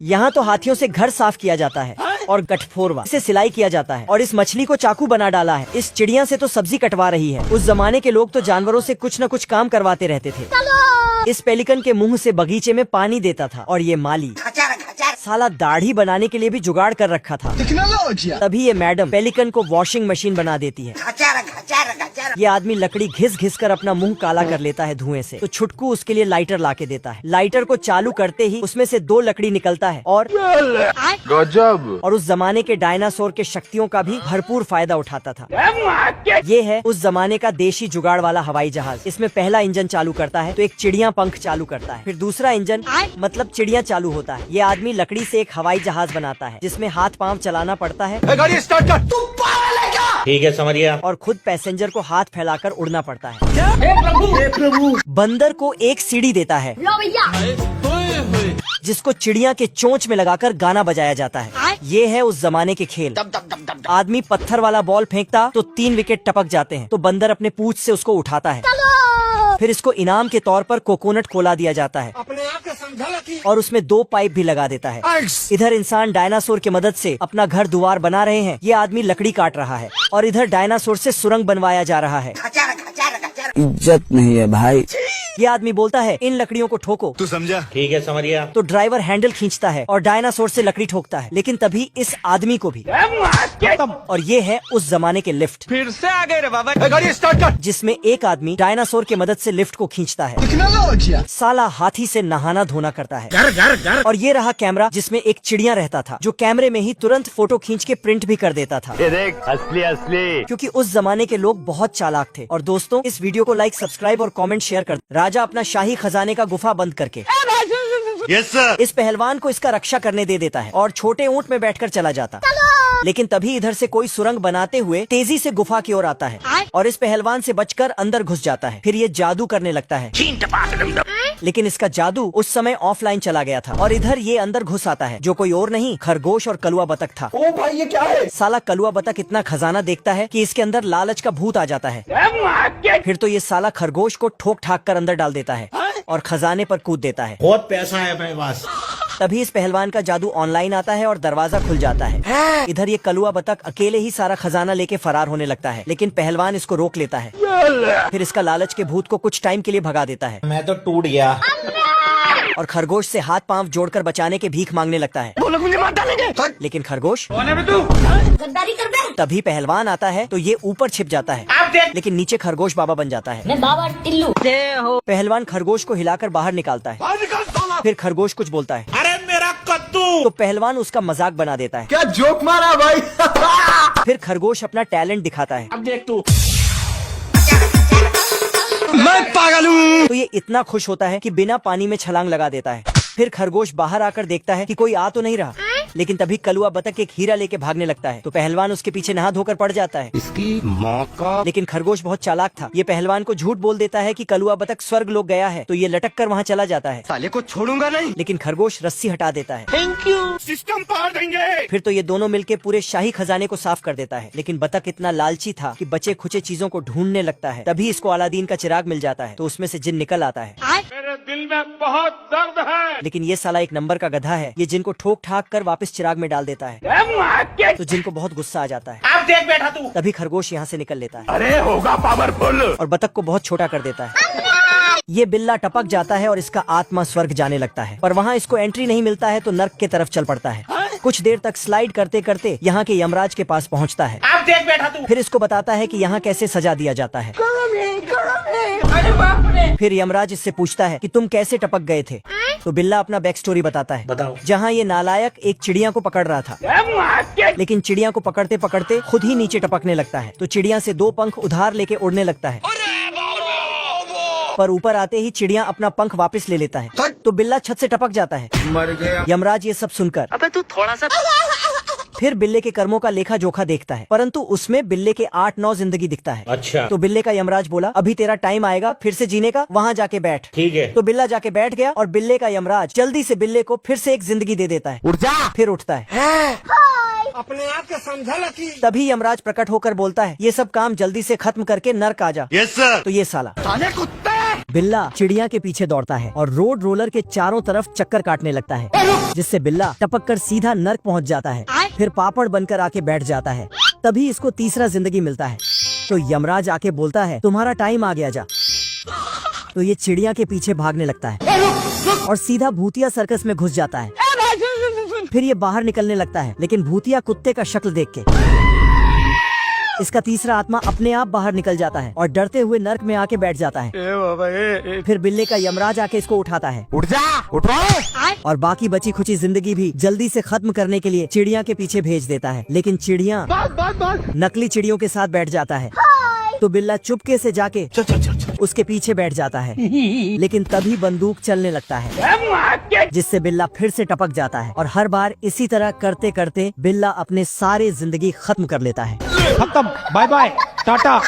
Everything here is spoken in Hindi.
यहाँ तो हाथियों से घर साफ किया जाता है और गठफोरवा से सिलाई किया जाता है और इस मछली को चाकू बना डाला है। इस चिड़िया से तो सब्जी कटवा रही है। उस जमाने के लोग तो जानवरों से कुछ न कुछ काम करवाते रहते थे। इस पेलिकन के मुंह से बगीचे में पानी देता था और ये माली साला दाढ़ी बनाने के लिए भी जुगाड़ कर रखा था। तभी ये मैडम पेलिकन को वॉशिंग मशीन बना देती है। ये आदमी लकड़ी घिस घिस कर अपना मुंह काला कर लेता है धुएं से, तो छुटकू उसके लिए लाइटर लाके देता है। लाइटर को चालू करते ही उसमें से 2 लकड़ी निकलता है और गजब। और उस जमाने के डायनासोर के शक्तियों का भी भरपूर फायदा उठाता था। ये है उस जमाने का देशी जुगाड़ वाला हवाई जहाज। इसमें पहला इंजन चालू करता है तो एक चिड़िया पंख चालू करता है, फिर दूसरा इंजन मतलब चिड़िया चालू होता है। ये आदमी लकड़ी से एक हवाई जहाज बनाता है जिसमें हाथ पांव चलाना पड़ता है। गाड़ी स्टार्ट कर। ठीक है, समझ गया। और खुद पैसेंजर को हाथ फैलाकर उड़ना पड़ता है। प्रभु। बंदर को एक सीढ़ी देता है जिसको चिड़िया के चोंच में लगाकर गाना बजाया जाता है। ये है उस जमाने के खेल। आदमी पत्थर वाला बॉल फेंकता तो 3 विकेट टपक जाते हैं, तो बंदर अपने पूंछ से उसको उठाता है। फिर इसको इनाम के तौर पर कोकोनट कोला दिया जाता है और उसमें 2 पाइप भी लगा देता है। इधर इंसान डायनासोर की मदद से अपना घर दुआर बना रहे हैं। ये आदमी लकड़ी काट रहा है और इधर डायनासोर से सुरंग बनवाया जा रहा है। इज्जत नहीं है भाई। ये आदमी बोलता है इन लकड़ियों को ठोको। तू समझा? ठीक है, समझ गया। तो ड्राइवर हैंडल खींचता है और डायनासोर से लकड़ी ठोकता है, लेकिन तभी इस आदमी को भी। और ये है उस जमाने के लिफ्ट। फिर से आ गए रे बाबा। गाड़ी स्टार्ट कर। जिसमें एक आदमी डायनासोर की मदद से लिफ्ट को खींचता है। साला हाथी से नहाना धोना करता है। घर। और ये रहा कैमरा जिसमें एक चिड़िया रहता था जो कैमरे में ही तुरंत फोटो खींच के प्रिंट भी कर देता था। ये देख, असली। क्योंकि उस जमाने के लोग बहुत चालाक थे। और दोस्तों, इस वीडियो को लाइक, सब्सक्राइब और कमेंट शेयर कर। राजा अपना शाही खजाने का गुफा बंद करके यस सर। इस पहलवान को इसका रक्षा करने दे देता है और छोटे ऊंट में बैठकर चला जाता। लेकिन तभी इधर से कोई सुरंग बनाते हुए तेजी से गुफा की ओर आता है और इस पहलवान से बचकर अंदर घुस जाता है। फिर ये जादू करने लगता है, लेकिन इसका जादू उस समय ऑफलाइन चला गया था। और इधर ये अंदर घुस आता है जो कोई और नहीं, खरगोश और कलुआ बतख था। ओ भाई, ये क्या है? साला कलुआ बतख इतना खजाना देखता है कि इसके अंदर लालच का भूत आ जाता है। फिर तो ये साला खरगोश को ठोक ठाक कर अंदर डाल देता है और खजाने पर कूद देता है। बहुत पैसा है मेरे पास। तभी इस पहलवान का जादू ऑनलाइन आता है और दरवाजा खुल जाता है। इधर ये कलुआ बतख अकेले ही सारा खजाना लेके फरार होने लगता है, लेकिन पहलवान इसको रोक लेता है। फिर इसका लालच के भूत को कुछ टाइम के लिए भगा देता है। मैं तो टूट गया। और खरगोश से हाथ पांव जोड़कर बचाने के भीख मांगने लगता है। लेकिन खरगोश तभी पहलवान आता है तो ये ऊपर छिप जाता है, लेकिन नीचे खरगोश बाबा बन जाता है। मैं बाबा टिल्लू। पहलवान खरगोश को हिलाकर बाहर निकालता है। फिर खरगोश कुछ बोलता है, अरे मेरा कद्दू। तो पहलवान उसका मजाक बना देता है। क्या जोक मारा भाई। फिर खरगोश अपना टैलेंट दिखाता है। अब देख तू। मैं पागल हूँ। तो ये इतना खुश होता है कि बिना पानी में छलांग लगा देता है। फिर खरगोश बाहर आकर देखता है कि कोई आ तो नहीं रहा, लेकिन तभी कलुआ बतख एक हीरा लेके भागने लगता है। तो पहलवान उसके पीछे नहा धोकर पड़ जाता है। इसकी माँ का। लेकिन खरगोश बहुत चालाक था। ये पहलवान को झूठ बोल देता है कि कलुआ बतख स्वर्ग लोक गया है, तो ये लटक कर वहाँ चला जाता है। साले को छोड़ूंगा नहीं। लेकिन खरगोश रस्सी हटा देता है। Thank you. सिस्टम पार देंगे। फिर तो ये दोनों मिलके पूरे शाही खजाने को साफ कर देता है। लेकिन बतख इतना लालची था कि बचे खुचे चीजों को ढूंढने लगता है। तभी इसको अलादीन का चिराग मिल जाता है, तो उसमें से जिन निकल आता है। मेरे दिल में बहुत दर्द है। लेकिन ये साला एक नंबर का गधा है। ये जिनको ठोक ठाक कर वापस चिराग में डाल देता है, तो जिनको बहुत गुस्सा आ जाता है। आप देख बैठा तू। तभी खरगोश यहाँ से निकल लेता है। अरे होगा पावरफुल। और बतख को बहुत छोटा कर देता है। ये बिल्ला टपक जाता है और इसका आत्मा स्वर्ग जाने लगता है, पर वहाँ इसको एंट्री नहीं मिलता है, तो नर्क के तरफ चल पड़ता है। कुछ देर तक स्लाइड करते करते यहाँ के यमराज के पास पहुँचता है। आप देख बैठा तू। फिर इसको बताता है कि यहाँ कैसे सजा दिया जाता है। अरे बाप रे। फिर यमराज इससे पूछता है कि तुम कैसे टपक गए थे। तो बिल्ला अपना बैक स्टोरी बताता है। बताओ। जहाँ ये नालायक एक चिड़िया को पकड़ रहा था, लेकिन चिड़िया को पकड़ते पकड़ते खुद ही नीचे टपकने लगता है। तो चिड़िया से 2 पंख उधार लेके उड़ने लगता है, पर ऊपर आते ही चिड़िया अपना पंख वापस ले लेता है। तो बिल्ला छत से टपक जाता है। मर गया। यमराज ये सब सुनकर अबे तू थोड़ा सा। फिर बिल्ले के कर्मों का लेखा जोखा देखता है, परंतु उसमें बिल्ले के 8-9 जिंदगी दिखता है। अच्छा। तो बिल्ले का यमराज बोला, अभी तेरा टाइम आएगा फिर से जीने का, वहाँ जाके बैठ। ठीक है। तो बिल्ला जाके बैठ गया और बिल्ले का यमराज जल्दी से बिल्ले को फिर से एक जिंदगी दे देता है। उठ जा। फिर उठता है। अपने आप को समझा लकी। तभी यमराज प्रकट होकर बोलता है, ये सब काम जल्दी से खत्म करके नर्क आ जा। Yes sir. तो ये साला साले कुत्ते। बिल्ला चिड़िया के पीछे दौड़ता है और रोड रोलर के चारों तरफ चक्कर काटने लगता है, जिससे बिल्ला टपक कर सीधा नर्क पहुंच जाता है, फिर पापड़ बनकर आके बैठ जाता है। तभी इसको तीसरा जिंदगी मिलता है। तो यमराज आके बोलता है तुम्हारा टाइम आ गया, जा। तो ये चिड़िया के पीछे भागने लगता है और सीधा भूतिया सर्कस में घुस जाता है। फिर ये बाहर निकलने लगता है, लेकिन भूतिया कुत्ते का शक्ल देख के इसका तीसरा आत्मा अपने आप बाहर निकल जाता है और डरते हुए नर्क में आके बैठ जाता है। फिर बिल्ले का यमराज आके इसको उठाता है उठ जा, उठो। और बाकी बची खुची जिंदगी भी जल्दी से खत्म करने के लिए चिड़िया के पीछे भेज देता है। लेकिन चिड़िया नकली चिड़ियों के साथ बैठ जाता है। तो बिल्ला चुपके से जाके उसके पीछे बैठ जाता है, लेकिन तभी बंदूक चलने लगता है, जिससे बिल्ला फिर से टपक जाता है। और हर बार इसी तरह करते करते बिल्ला अपने सारे जिंदगी खत्म कर लेता है। खत्म, बाय बाय, टाटा।